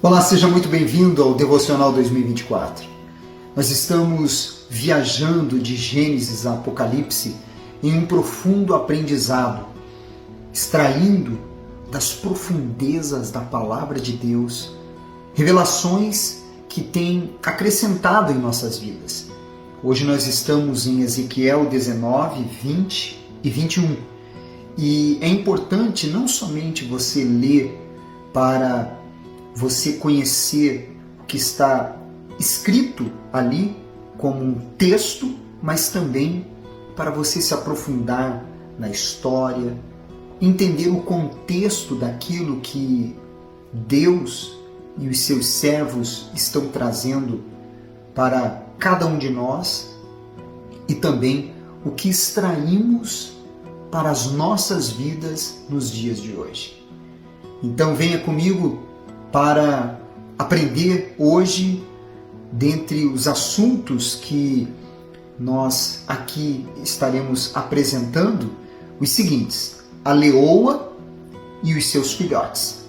Olá, seja muito bem-vindo ao Devocional 2024. Nós estamos viajando de Gênesis a Apocalipse em um profundo aprendizado, extraindo das profundezas da Palavra de Deus revelações que têm acrescentado em nossas vidas. Hoje nós estamos em Ezequiel 19, 20 e 21. E é importante não somente você ler para você conhecer o que está escrito ali como um texto, mas também para você se aprofundar na história, entender o contexto daquilo que Deus e os seus servos estão trazendo para cada um de nós e também o que extraímos para as nossas vidas nos dias de hoje. Então venha comigo para aprender hoje, dentre os assuntos que nós aqui estaremos apresentando, os seguintes: a leoa e os seus filhotes.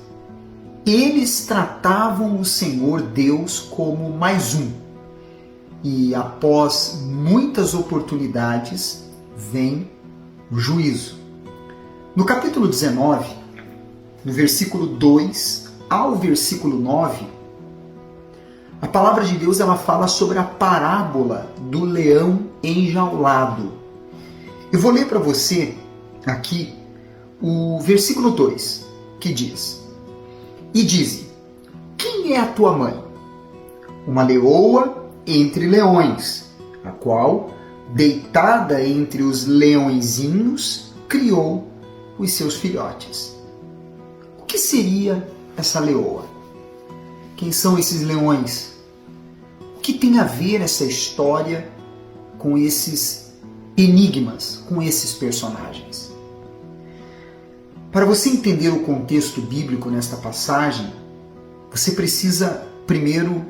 Eles tratavam o Senhor Deus como mais um, e após muitas oportunidades vem o juízo. No capítulo 19, no versículo 2 ao versículo 9, a palavra de Deus ela fala sobre a parábola do leão enjaulado. Eu vou ler para você aqui o versículo 2, que diz: E dize, quem é a tua mãe? Uma leoa entre leões, a qual, deitada entre os leõezinhos, criou os seus filhotes. O que seria essa leoa? Quem são esses leões? O que tem a ver essa história com esses enigmas, com esses personagens? Para você entender o contexto bíblico nesta passagem, você precisa primeiro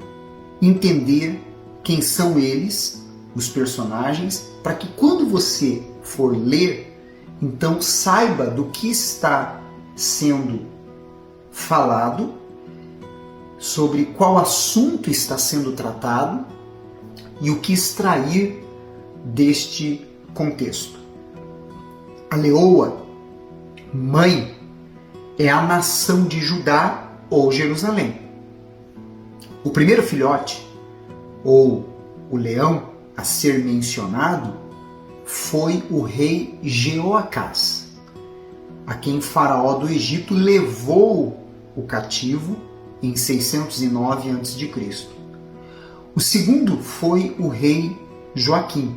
entender quem são eles, os personagens, para que quando você for ler, então saiba do que está sendo falado, sobre qual assunto está sendo tratado e o que extrair deste contexto. A leoa, mãe, é a nação de Judá ou Jerusalém. O primeiro filhote, ou o leão a ser mencionado, foi o rei Jeoacás, a quem Faraó do Egito levou o cativo em 609 a.C. O segundo foi o rei Joaquim,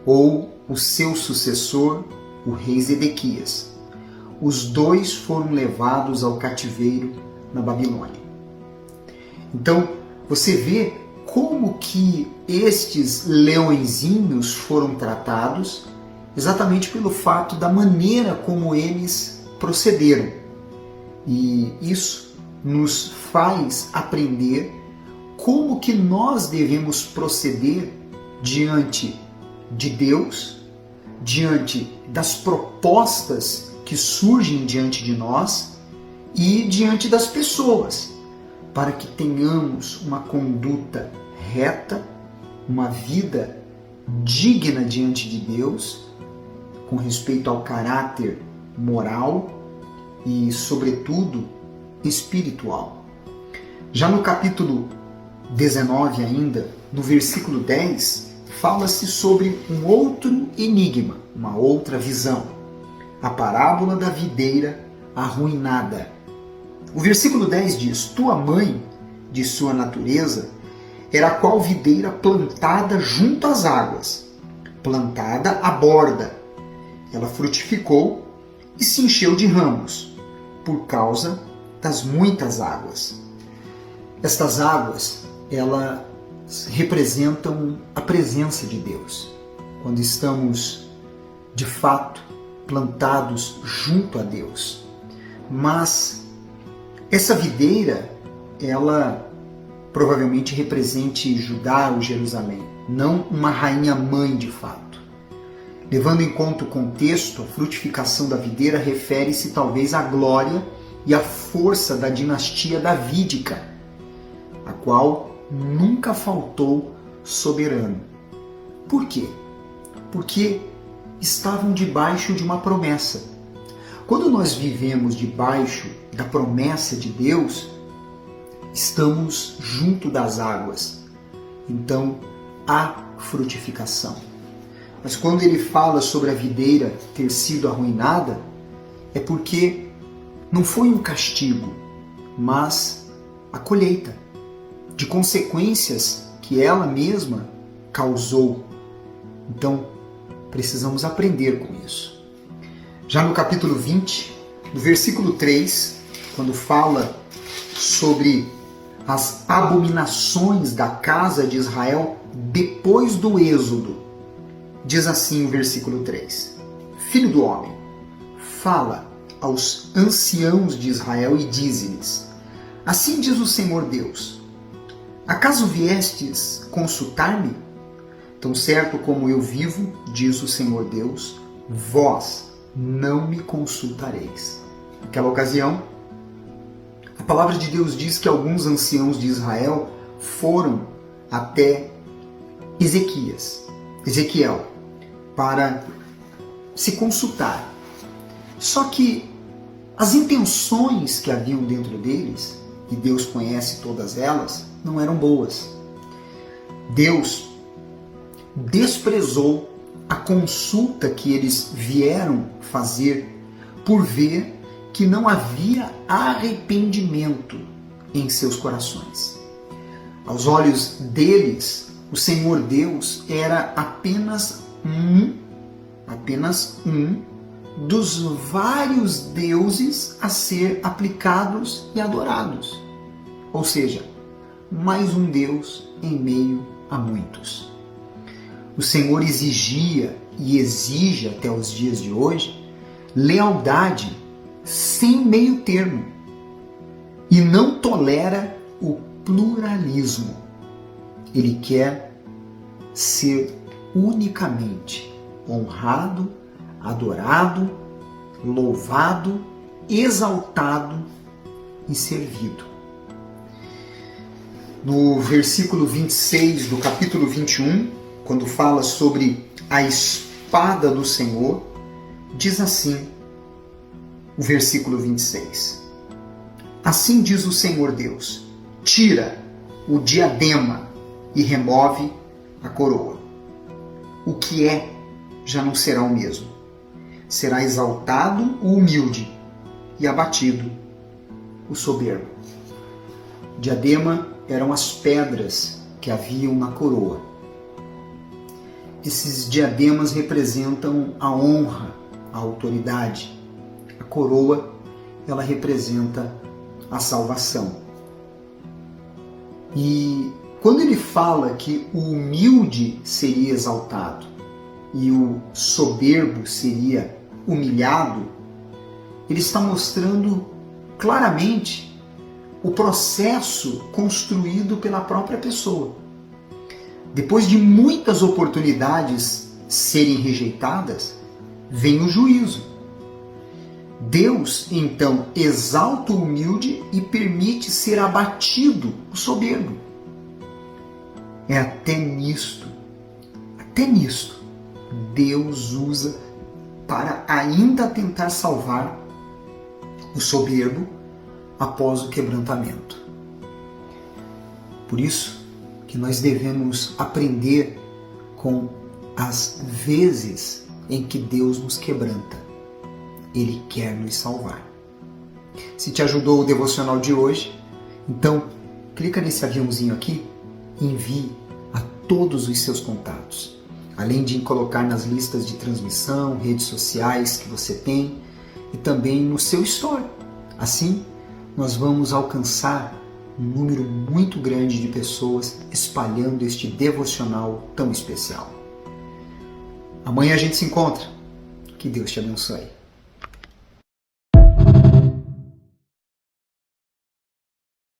ou o seu sucessor, o rei Zedequias. Os dois foram levados ao cativeiro na Babilônia. Então, você vê como que estes leõezinhos foram tratados, exatamente pelo fato da maneira como eles procederam. E isso nos faz aprender como que nós devemos proceder diante de Deus, diante das propostas que surgem diante de nós e diante das pessoas, para que tenhamos uma conduta reta, uma vida digna diante de Deus, com respeito ao caráter moral e, sobretudo, espiritual. Já no capítulo 19 ainda, no versículo 10, fala-se sobre um outro enigma, uma outra visão, a parábola da videira arruinada. O versículo 10 diz: Tua mãe, de sua natureza, era a qual videira plantada junto às águas, plantada à borda. Ela frutificou e se encheu de ramos, por causa das muitas águas. Estas águas, elas representam a presença de Deus. Quando estamos, de fato, plantados junto a Deus. Mas essa videira, ela provavelmente represente Judá ou Jerusalém, não uma rainha mãe de fato. Levando em conta o contexto, a frutificação da videira refere-se talvez à glória e a força da dinastia davídica, a qual nunca faltou soberano. Por quê? Porque estavam debaixo de uma promessa. Quando nós vivemos debaixo da promessa de Deus, estamos junto das águas. Então, há frutificação. Mas quando ele fala sobre a videira ter sido arruinada, é porque não foi um castigo, mas a colheita de consequências que ela mesma causou. Então, precisamos aprender com isso. Já no capítulo 20, no versículo 3, quando fala sobre as abominações da casa de Israel depois do êxodo, diz assim o versículo 3: Filho do homem, fala aos anciãos de Israel e dize-lhes: Assim diz o Senhor Deus, acaso viestes consultar-me? Tão certo como eu vivo, diz o Senhor Deus, vós não me consultareis. Naquela ocasião, a palavra de Deus diz que alguns anciãos de Israel foram até Ezequiel, para se consultar. Só que as intenções que haviam dentro deles, e Deus conhece todas elas, não eram boas. Deus desprezou a consulta que eles vieram fazer por ver que não havia arrependimento em seus corações. Aos olhos deles, o Senhor Deus era apenas um dos vários deuses a ser aplicados e adorados. Ou seja, mais um Deus em meio a muitos. O Senhor exigia e exige até os dias de hoje lealdade sem meio termo e não tolera o pluralismo. Ele quer ser unicamente honrado, adorado, louvado, exaltado e servido. No versículo 26 do capítulo 21, quando fala sobre a espada do Senhor, diz assim o versículo 26. Assim diz o Senhor Deus, tira o diadema e remove a coroa. O que é já não será o mesmo. Será exaltado o humilde e abatido o soberbo. Diadema eram as pedras que haviam na coroa. Esses diademas representam a honra, a autoridade. A coroa, ela representa a salvação. E quando ele fala que o humilde seria exaltado e o soberbo seria humilhado, ele está mostrando claramente o processo construído pela própria pessoa. Depois de muitas oportunidades serem rejeitadas, vem o juízo. Deus, então, exalta o humilde e permite ser abatido o soberbo. É até nisto, Deus usa para ainda tentar salvar o soberbo após o quebrantamento. Por isso que nós devemos aprender com as vezes em que Deus nos quebranta. Ele quer nos salvar. Se te ajudou o devocional de hoje, então clica nesse aviãozinho aqui e envie a todos os seus contatos. Além de colocar nas listas de transmissão, redes sociais que você tem e também no seu story. Assim, nós vamos alcançar um número muito grande de pessoas espalhando este devocional tão especial. Amanhã a gente se encontra. Que Deus te abençoe.